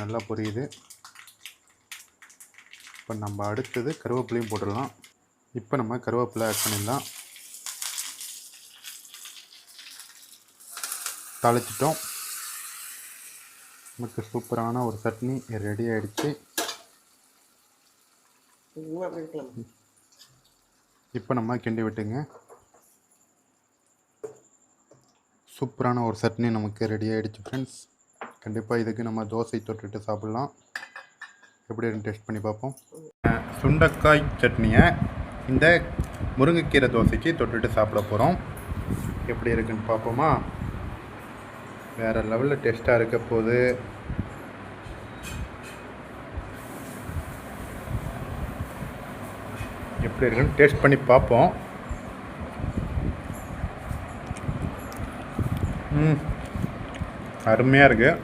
நல்லா பொரியுது. இப்போ நம்ம அடுத்தது கருவேப்பிலையும் போட்டுடலாம். இப்போ நம்ம கருவேப்பிலை ஆட் பண்ணிடலாம். தாளிச்சிட்டோம். நமக்கு சூப்பரான ஒரு சட்னி ரெடி ஆகிடுச்சு. இப்போ நம்ம கிண்டி விட்டுங்க. சூப்பரான ஒரு சட்னி நமக்கு ரெடி ஆகிடுச்சு ஃப்ரெண்ட்ஸ். கண்டிப்பாக இதுக்கு நம்ம தோசை தொட்டுட்டு சாப்பிட்லாம். எப்படி இருக்குன்னு டேஸ்ட் பண்ணி பார்ப்போம். சுண்டைக்காய் சட்னியை இந்த முருங்கைக்கீரை தோசைக்கு தொட்டுட்டு சாப்பிட போகிறோம். எப்படி இருக்குன்னு பார்ப்போமா? வேறு லெவலில் டேஸ்ட்டாக இருக்க போது. எப்படி இருக்குன்னு டேஸ்ட் பண்ணி பார்ப்போம். அருமையாக இருக்குது.